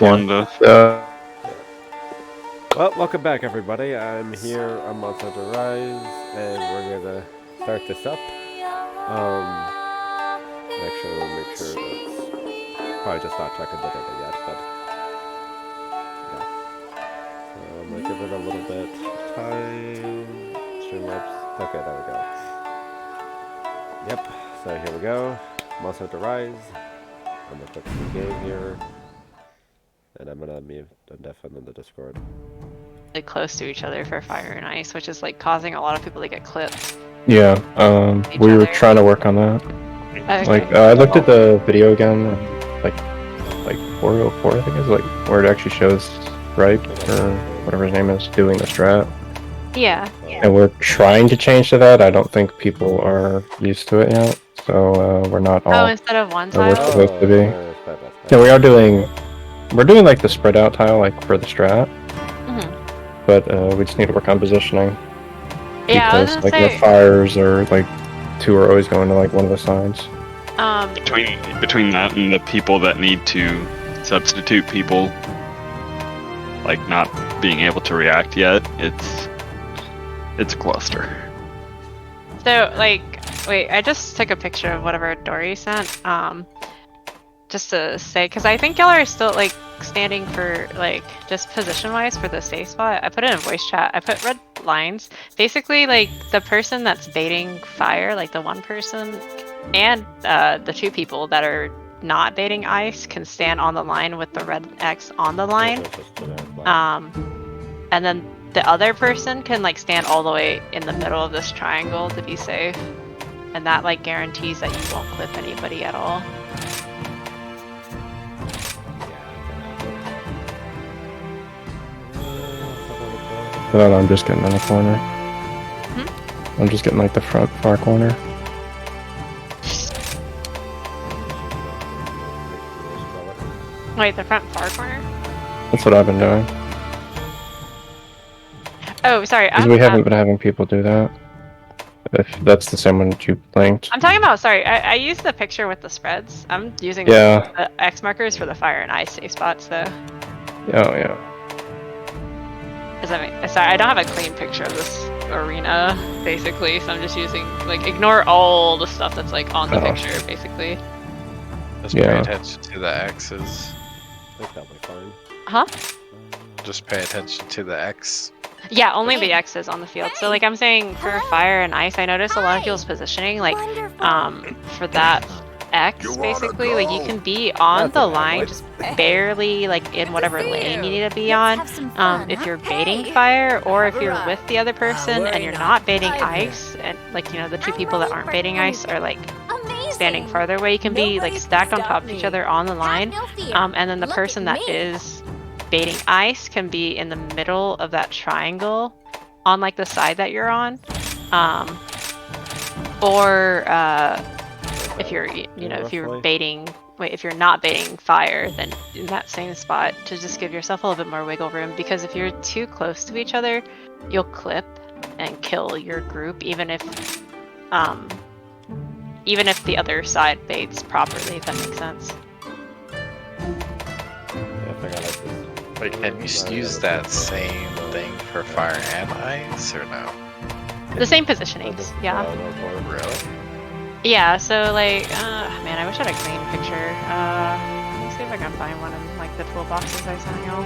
Wanda. Well, welcome back, everybody. I'm here on Monster Rise, and we're gonna start this up. Actually, we'll make sure that's probably just not checking the data yet, but yeah. So I'm gonna give it a little bit time. Streamlabs. Okay, there we go. Yep. So here we go. Monster Rise. I'm gonna click the game here, and I'm gonna mute and deafen in the Discord. Close to each other for fire and ice, which is like causing a lot of people to get clipped. Yeah, we were trying to work on that. Okay. Like, I looked at the video again, like 404, I think is like where it actually shows Ripe or whatever his name is doing the strat. Yeah. And we're trying to change to that. I don't think people are used to it yet, so we're not all. Oh, instead of one where we're tile. supposed to be. Yeah, we are doing. We're doing like the spread out tile, like for the strat. But we just need to work on positioning. Yeah, because like the fires are like two are always going to like one of the sides. Between that and the people that need to substitute people, like not being able to react yet, it's a cluster. So like, wait, I just took a picture of whatever Dory sent. Just to say, because I think y'all are still like standing for like just position wise for the safe spot. I put it in voice chat. I put red lines. Basically, like the person that's baiting fire, like the one person, and the two people that are not baiting ice can stand on the line with the red X on the line. And then the other person can like stand all the way in the middle of this triangle to be safe, and that like guarantees that you won't clip anybody at all. No, I'm just getting in the corner. I'm just getting like the front far corner. Wait, the front far corner? That's what I've been doing. Oh, sorry. Because we haven't been having people do that. If that's the same one that you linked. I'm talking about, sorry, I used the picture with the spreads. I'm using the X markers for the fire and ice safe spots, though. Oh, yeah. Sorry, I don't have a clean picture of this arena, basically, so I'm just using, like, ignore all the stuff that's, like, on the picture, basically. Just pay attention to the X's. I think that'll be fine. Huh? Just pay attention to the X. Yeah, only the X's on the field. So, like, I'm saying for fire and ice, I noticed a lot of people's positioning, like, for that X, basically, like, you can be on the line, just barely, like, in whatever lane you need to be on, if you're baiting fire, or if you're with the other person and you're not baiting ice, and, like, you know, the two people that aren't baiting ice are, like, standing farther away, you can be, like, stacked on top of each other on the line, and then the person that is baiting ice can be in the middle of that triangle on, like, the side that you're on, or, if you're, you know, if you're baiting, if you're not baiting fire, then in that same spot to just give yourself a little bit more wiggle room, because if you're too close to each other, you'll clip and kill your group, even if the other side baits properly, if that makes sense. Yeah, I think I like this. Wait, can you use that same thing for fire and ice, or no? The same positionings, yeah. Really? Yeah, so like, man, I wish I had a clean picture. Let me see if I can find one in like the toolboxes I sent y'all.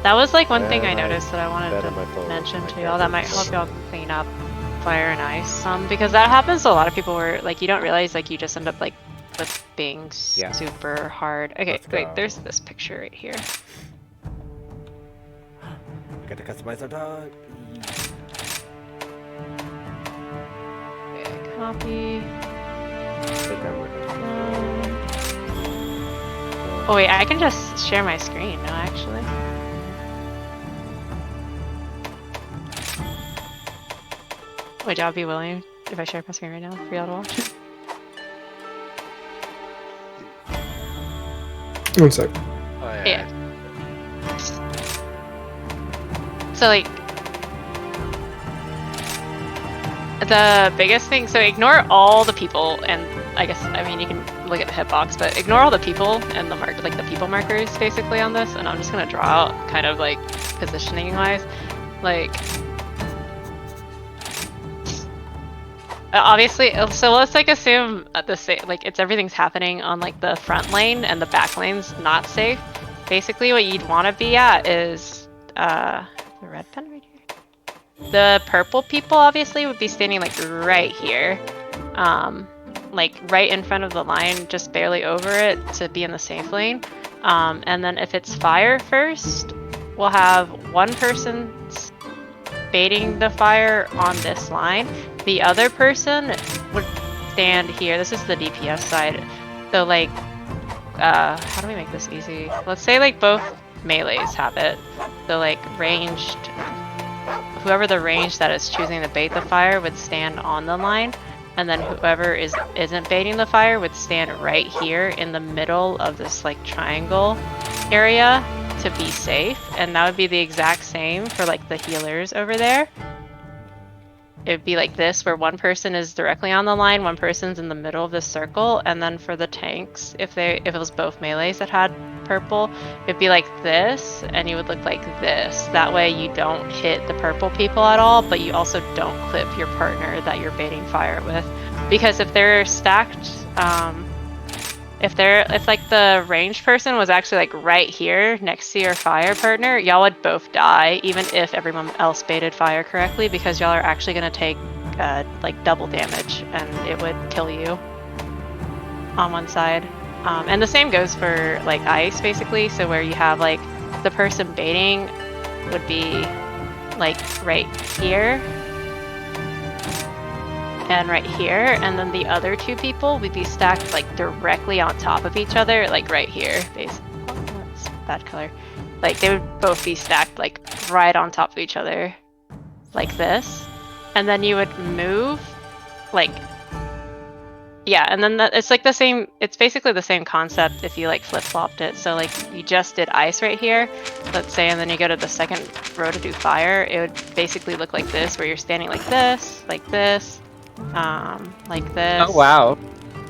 That was like one thing I noticed that I wanted to mention to y'all that might help y'all clean up fire and ice. Because that happens to a lot of people where like you don't realize like you just end up like being super hard. Okay, wait, there's this picture right here. I got to customize our dog. Copy. Oh wait, I can just share my screen, no actually. Would y'all be willing if I share my screen right now for y'all to watch? One sec. Oh, yeah. So like, the biggest thing, so ignore all the people, and I guess, I mean, you can look at the hitbox, but ignore all the people and the like the people markers basically on this, and I'm just gonna draw out kind of like positioning wise, like obviously. So let's like assume the same, like everything's happening on like the front lane and the back lane's not safe. Basically, what you'd want to be at is the red pen right here. The purple people obviously would be standing like right here. Like right in front of the line, just barely over it to be in the safe lane. And then if it's fire first, we'll have one person baiting the fire on this line. The other person would stand here. This is the DPS side. So like, how do we make this easy? Let's say like both melees have it. So like ranged, whoever the range that is choosing to bait the fire would stand on the line. And then whoever isn't baiting the fire would stand right here in the middle of this like triangle area to be safe. And that would be the exact same for like the healers over there. It would be like this, where one person is directly on the line, one person's in the middle of this circle, and then for the tanks, if it was both melees that had purple, it'd be like this, and you would look like this. That way you don't hit the purple people at all, but you also don't clip your partner that you're baiting fire with. Because if they're stacked, if like the ranged person was actually like right here next to your fire partner, y'all would both die, even if everyone else baited fire correctly, because y'all are actually gonna take like double damage, and it would kill you on one side. And the same goes for like ice, basically. So where you have like the person baiting would be like right here and right here, and then the other two people would be stacked like directly on top of each other, like right here. Basically, oh, that's bad color. Like they would both be stacked like right on top of each other, like this, and then you would move, like, yeah, and then it's like the same. It's basically the same concept if you like flip-flopped it. So like you just did ice right here, let's say, and then you go to the second row to do fire. It would basically look like this, where you're standing like this, like this. Like this. Oh wow.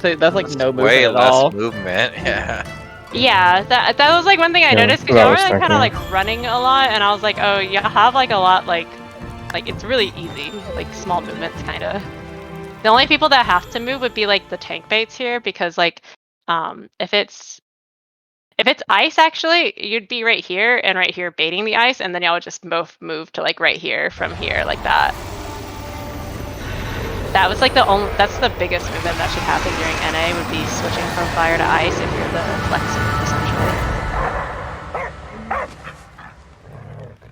So that's like no movement Way at less all. movement, yeah. Yeah, that was like one thing I Yeah, noticed, because what I y'all were was like kind of thinking. like running a lot, and I was like, oh, you have like a lot like it's really easy, like small movements kind of. The only people that have to move would be like the tank baits here, because like if it's ice, actually, you'd be right here and right here baiting the ice, and then y'all would just both move to like right here from here, like that. That was like that's the biggest movement that should happen during NA, would be switching from fire to ice if you're the flexor, essentially.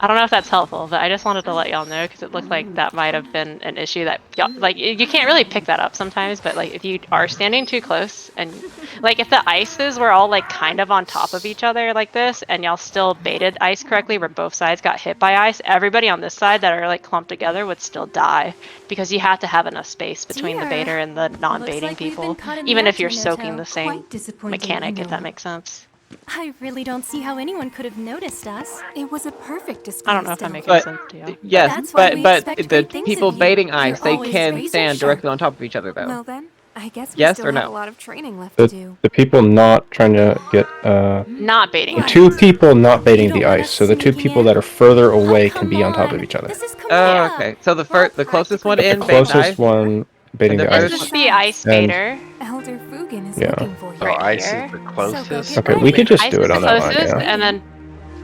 I don't know if that's helpful, but I just wanted to let y'all know, because it looked like that might have been an issue that y'all, like, you can't really pick that up sometimes, but like if you are standing too close, and like if the ices were all like kind of on top of each other like this, and y'all still baited ice correctly where both sides got hit by ice, everybody on this side that are like clumped together would still die, because you have to have enough space between the baiter and the non-baiting people, even if you're soaking the same mechanic, if that makes sense. I really don't see how anyone could have noticed us. It was a perfect display. I don't know if I'm making But sense to you. yes, That's why we but expect the great things people of you. baiting ice, You're they always can razor stand sharp. directly on top of each other though. Well then, I guess we Yes still or have no? a lot of training left to do. The people not trying to get Not baiting the ice. two people not baiting You don't the want ice, us so the two sneaking people in? that are further Oh, away can come be on top of on. each other. This is Oh, Camilla. okay. So the closest one But the in baits closest ice. one baiting And the the This first ice. is the ice And- baiter. Elder Fugan is Yeah. looking for you. So Right ice here. is the So go closest. get Okay, we could just Ice do is it the on that line, closest, yeah. and then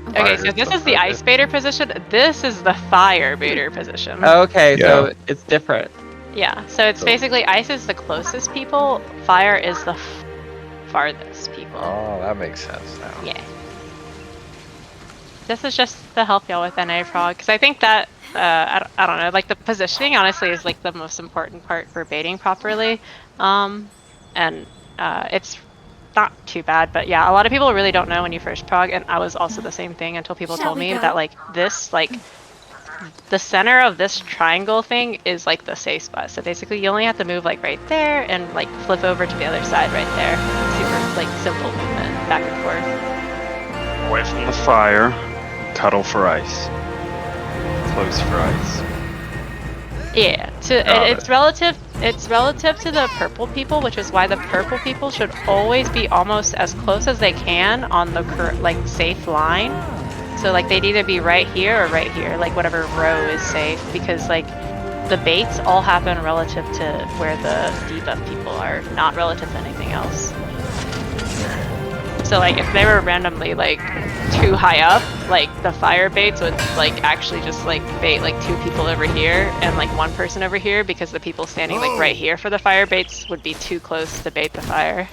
okay, Fire so is this the is the ice furthest. baiter position. This is the fire baiter position. Okay, so Yeah. it's different. Yeah, so it's So- basically ice is the closest people, fire is the farthest people. Oh, that makes sense now. Yeah. This is just to help y'all with NA Frog, because I think that, I don't know, like the positioning honestly is like the most important part for baiting properly. And it's not too bad, but yeah, a lot of people really don't know when you first prog, and I was also the same thing until people Shall told we me go? that like this, like the center of this triangle thing is like the safe spot. So basically you only have to move like right there and like flip over to the other side right there. Super like simple movement back and forth. Away from the fire, cuddle for ice. Close for ice. Yeah, Got it's relative It's relative to the purple people, which is why the purple people should always be almost as close as they can on the like safe line. So like they'd either be right here or right here, like whatever row is safe, because like the baits all happen relative to where the debuff people are, not relative to anything else. So like if they were randomly like too high up, like the fire baits would like actually just like bait like 2 people over here and like 1 person over here, because the people standing like right here for the fire baits would be too close to bait the fire.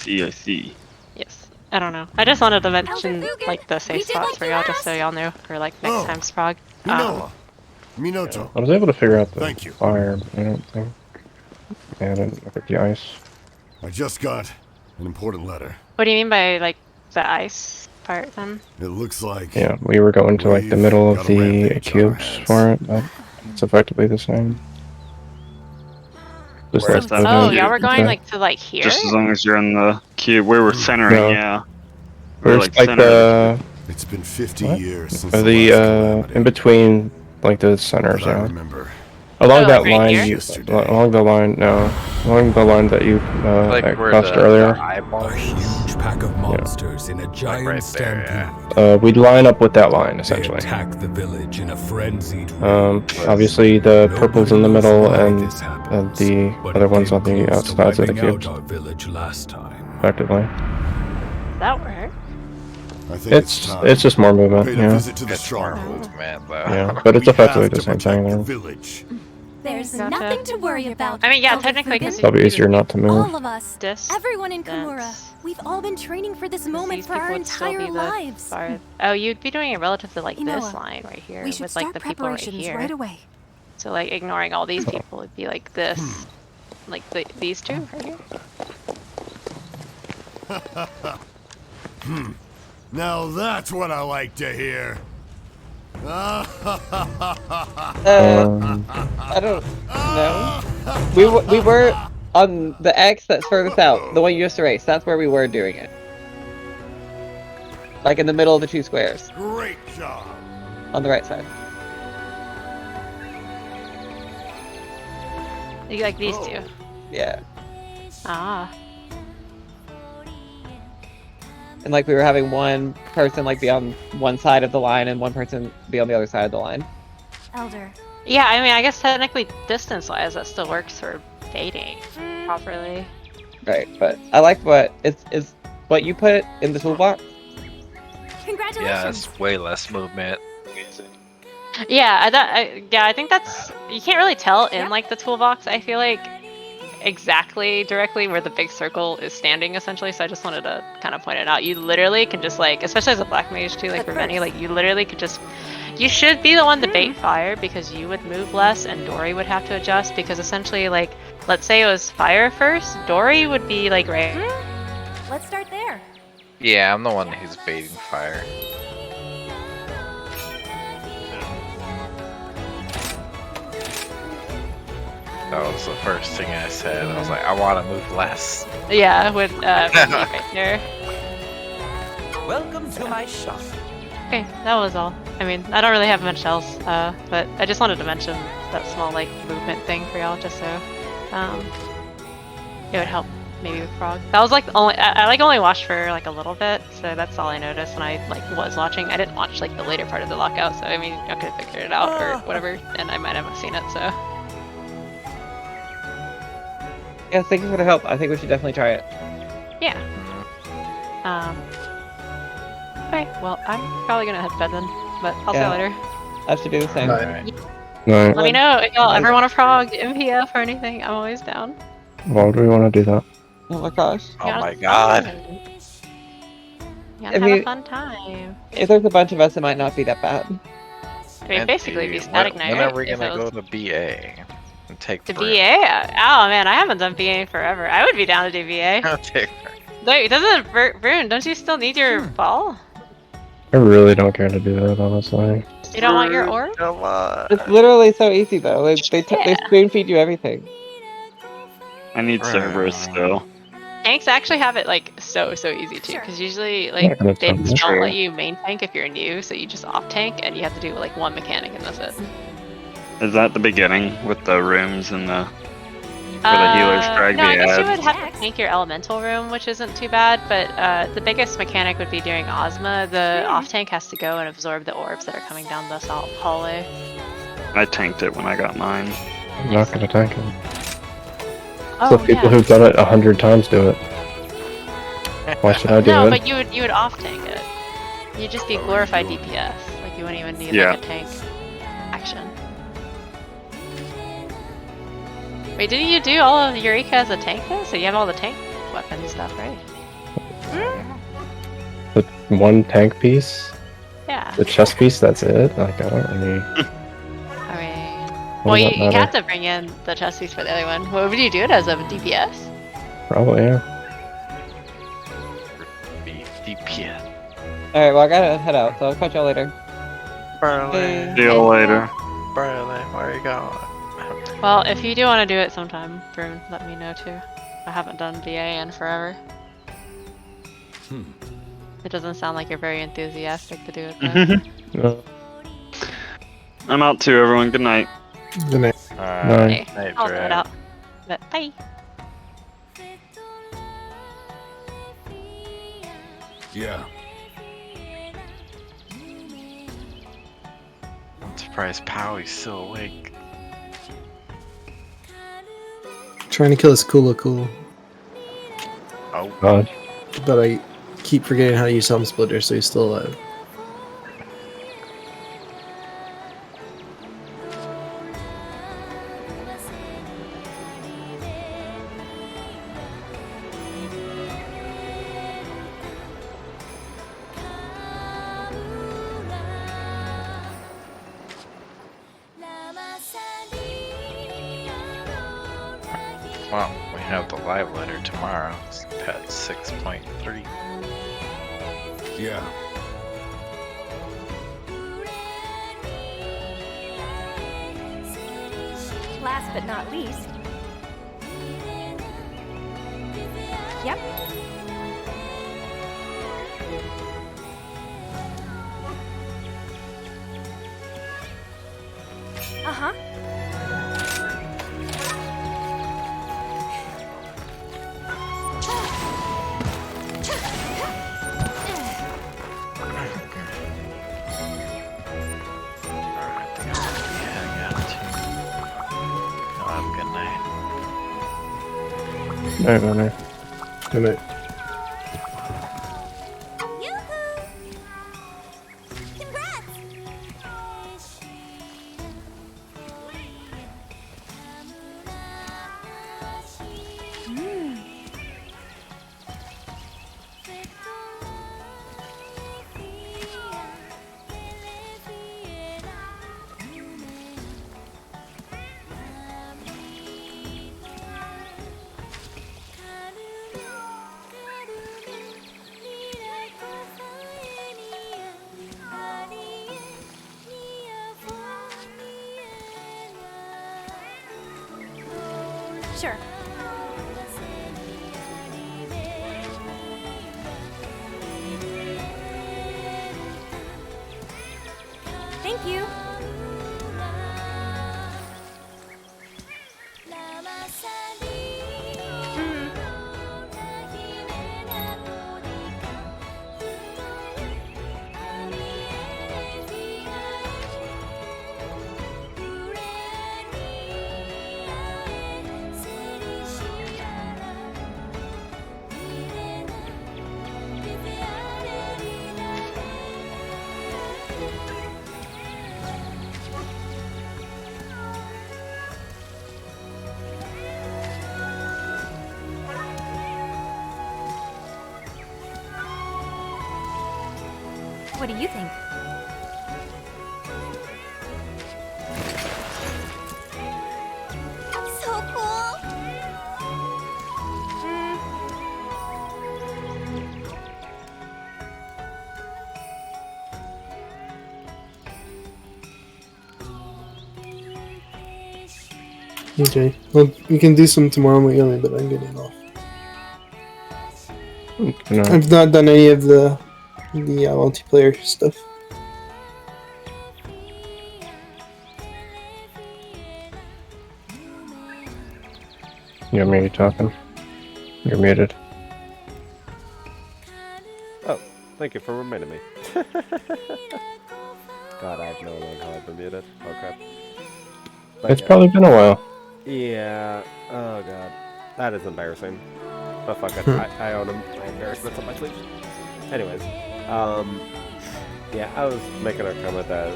I see. Yes. I don't know. I just wanted to mention like the safe spots for y'all, just so y'all knew for like next time's prog. Minoto. I was able to figure out the Thank you. fire, but I don't think. Yeah, I didn't look at the ice. I just got an important letter. What do you mean by like the ice part then? It looks like Yeah, we were going to like the We've middle of got a the rampage on our cubes hands. for it, but it's effectively the same. Just Where's like that Oh, cube? y'all were going Okay. like to like here? Just as long as you're in the cube. We were centering, No. yeah. We were There's like centered. the it's been 50 What? years since the the last calamity. in between like the centers, But I yeah. remember. Along Oh, that like right line, here? Yesterday. along the line, no, along the line that you Like where crossed the earlier. eyeball A is. huge pack of monsters in a giant right there, yeah. stampede. We'd line up with that line They essentially. attack the village in a frenzied rage. Obviously the purple's in the Nobody middle knows why and this happens, the but other it one's came on the close to outsides of the wiping out cubes, our village last time. effectively. That worked. I think it's time. It's just more movement, Paid a yeah. visit to the It's more stronghold. movement though. Yeah, but it's We effectively have the to same protect thing the there. village. There's Gotcha. nothing to worry about. I mean, yeah, Elder technically, Fugen. because Probably easier not to move. All of us, This, everyone in Kimura, that's- we've all been training for this moment these for people our would still entire be the lives. far- Oh, you'd be doing it relative to like this Inoa, line right here We should with like start the people right preparations here. right away. So like ignoring all these people would be like this, like these 2 right here. Now that's what I like to hear. I don't know. We were on the X that's furthest out, the one you just erased. That's where we were doing it. Like in the middle of the 2 squares, Great job. on the right side. You like these 2. Yeah. Ah. And like we were having one person like be on one side of the line and one person be on the other side of the line. Elder, Yeah, I mean, I guess technically distance-wise, that still works for dating properly. Right, but I like what is what you put in the toolbox. congratulations. Yeah, it's way less movement. Yeah, I think that's, you can't really tell in like the toolbox, I feel like, exactly directly where the big circle is standing essentially, so I just wanted to kind of point it out. You literally can just like, especially as a black mage too, like But for Benny, first- like you literally could just, you should be the one to bait fire because you would move less and Dory would have to adjust, because essentially like, let's say it was fire first, Dory would be like right. Let's start there. Yeah, I'm the one who's baiting fire. That was the first thing I said. I was like, I want to move less. Yeah, with Benny right there. Welcome to my shop. Okay, that was all. I mean, I don't really have much else, but I just wanted to mention that small, like, movement thing for y'all, just so, it would help, maybe with Frog. That was, like, the only, I like, only watched for, like, a little bit, so that's all I noticed when I, like, was watching. I didn't watch, like, the later part of the lockout, so, I mean, I could have figured it out, or whatever, and I might have seen it, so. Yeah, thank you for the help. I think we should definitely try it. Yeah. Okay, well, I'm probably gonna head to bed then, but I'll see you Yeah. later. I have to do the same. Alright. No, Let me know if y'all ever want to frog MPF or anything. I'm always down. why would we want to do that? Oh my gosh. Oh Yeah, my it's god. fun. You I gotta have mean- a fun time. If there's a bunch of us, it might not be that bad. I mean, And basically, be dude, static when, night. when are right? we If gonna it go was- to BA and take to Brim? BA? Oh man, I haven't done BA in forever. I would be down to do BA. Take Brim. Wait, doesn't Rune? Don't you still need your ball? I really don't care to do that, honestly. You don't want your orb? Come on. It's literally so easy though. They Yeah. spoon feed you everything. I need Cerberus still. Dang tanks actually have it like so easy too, because usually Yeah, like that's they fine. just don't True. let you main tank if you're new, so you just off tank and you have to do like one mechanic and that's it. Is that the beginning with the rooms and the where the healers drag no, I the guess you ad? would have to tank your elemental room, which isn't too bad, but the biggest mechanic would be during Ozma. The off tank has to go and absorb the orbs that are coming down the hallway. I tanked it when I got mine. I'm not gonna tank it. Oh, So people yeah. who've done it 100 times do it. Why should I do No, it? but you would off tank it. You'd just be glorified DPS. Like you wouldn't even need Yeah. like a tank action. Wait, didn't you do all of Eureka as a tank though? So you have all the tank weapon stuff, right? The one tank piece, Yeah. the chest piece, that's it? Like, I don't really... I mean, What well, does you that matter? have to bring in the chest piece for the other one. What would you do it as a DPS? Probably, yeah. DPS. Alright, well I gotta head out, so I'll catch y'all later. Burley. See you later. Burley, where are you going? Well, if you do want to do it sometime, Brune, let me know too. I haven't done VA in forever. It doesn't sound like you're very enthusiastic to do it though. No. I'm out too, everyone. Good night. Good night. Okay, Night, I'll head Brad. out. But bye. Yeah. I'm surprised Powie's still awake. Trying to kill this Kula Cool, Oh, God. but I keep forgetting how to use Helm Splitter, so he's still alive. well, we have the live letter tomorrow. It's pet 6.3. Yeah. Last but not least. Yep. Uh-huh. Alright, I think I'll be heading out too. Y'all have a good night. No, no, no. Good night. Sure. Thank you. What do you think? So cool. Okay. Well, we can do some tomorrow, Yummy, but I'm getting off. I've not done any of the multiplayer stuff. You're muted talking. You're muted. Oh, thank you for reminding me. God, I have no idea how I've been muted. Oh crap. But It's yeah. probably been a while. Yeah. Oh god. That is embarrassing. But fuck it. I own them. My embarrassment's on my sleeve. Anyways. Yeah, I was making a comment that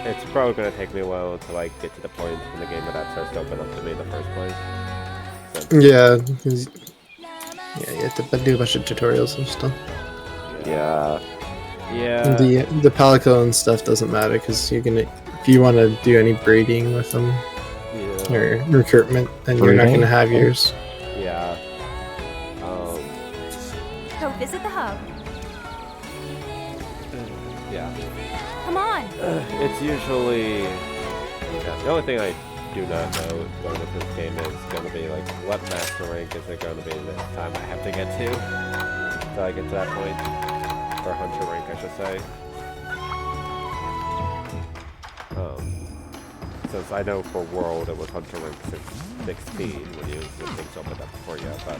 it's probably going to take me a while to like get to the point in the game where that starts to open up to me in the first place. So, Yeah, 'cause- yeah, you have to do a bunch of tutorials and stuff. yeah. Yeah. And the Palico and stuff doesn't matter because you're gonna, if you want to do any breeding with them Yeah. or recruitment, then you're not Breeding? gonna have yours. Yeah. Go visit the hub. Yeah. Come on. It's usually... Yeah, the only thing I do not know going with this game is going to be like, what master rank is it going to be this time I have to get to? Till I get to that point. Or hunter rank, I should say. Since I know for World it was hunter rank 16 when you when things opened up for you, but...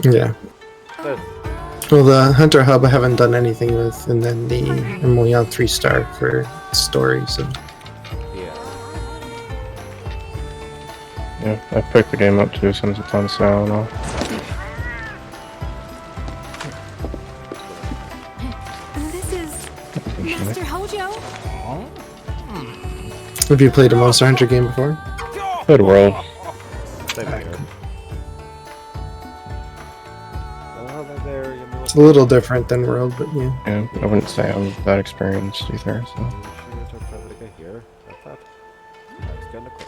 Yeah. But, Well, the Hunter Hub I haven't done anything with, and then I'm only on 3-star for story, so. yeah. Yeah, I picked the game up too since it's on sale and all. This is Master Hojo. Have you played a Monster Hunter game before? Good world. Same here. It's a little different than World, but yeah. Yeah, I wouldn't say I was that experienced either, so.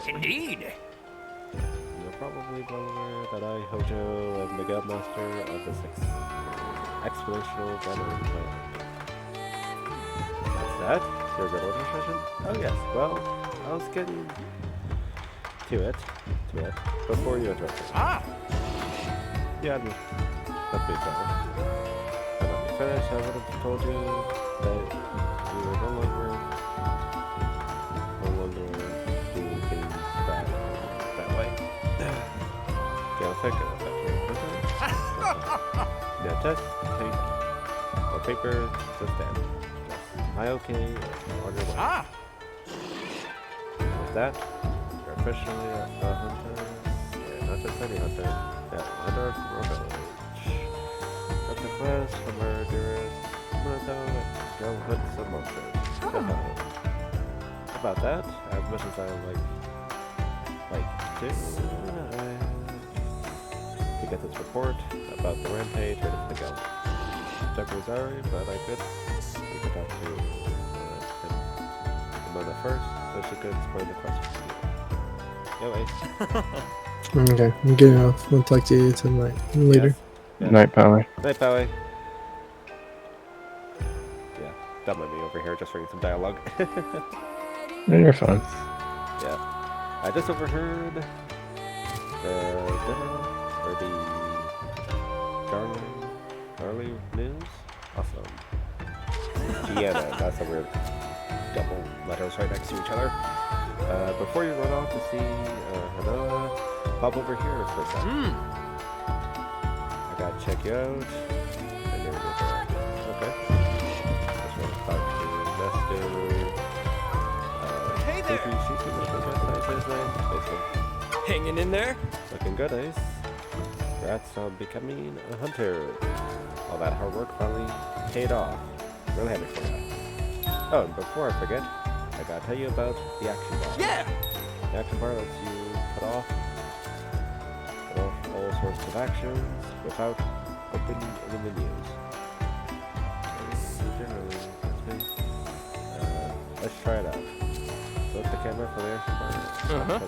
Indeed. You're probably well aware that I, Hojo, am the guild master of this explorational veteran clan. What's that? Your good order session? Oh yes, well, I was getting to it, before you interrupted. Ah! Yeah, let me finish. And let me finish, I would have told you that you were no longer doing things that way. Get a second of that. Yeah, just take a paper, just stand. Am I okay? On your way. Ah! With that, you're officially a hunter. Yeah, not just any hunter. Yeah, hunter of Robo Village. Got the quest for murderers. Go hunt some monsters. About that, as much as I like to get this report about the rampage ready for the guild. Jeffrey's sorry, but I could get back to Mona first, so she could explain the question to you. Yo, Ace. Okay, I'm getting off. I'll talk to you tonight, later. Yeah. Night, Pally. Night, Pally. Yeah, don't mind me over here just reading some dialogue. Yeah, you're fine. Yeah. I just overheard the demo, or the Darley news. Awesome. Gianna, that's a weird double letters right next to each other. Before you run off to see Hanoa, pop over here for a second. I gotta check you out. And you're okay. Just want to talk to Nestor. Hey there! Hanging in there? Looking good, Ace. Congrats on becoming a hunter. All that hard work finally paid off. Really happy for you. Oh, and before I forget, I gotta tell you about the action bar. Yeah! The action bar lets you cut off all sorts of actions without opening any menus. Generally, that's me. Let's try it out. Flip the camera for the action bar.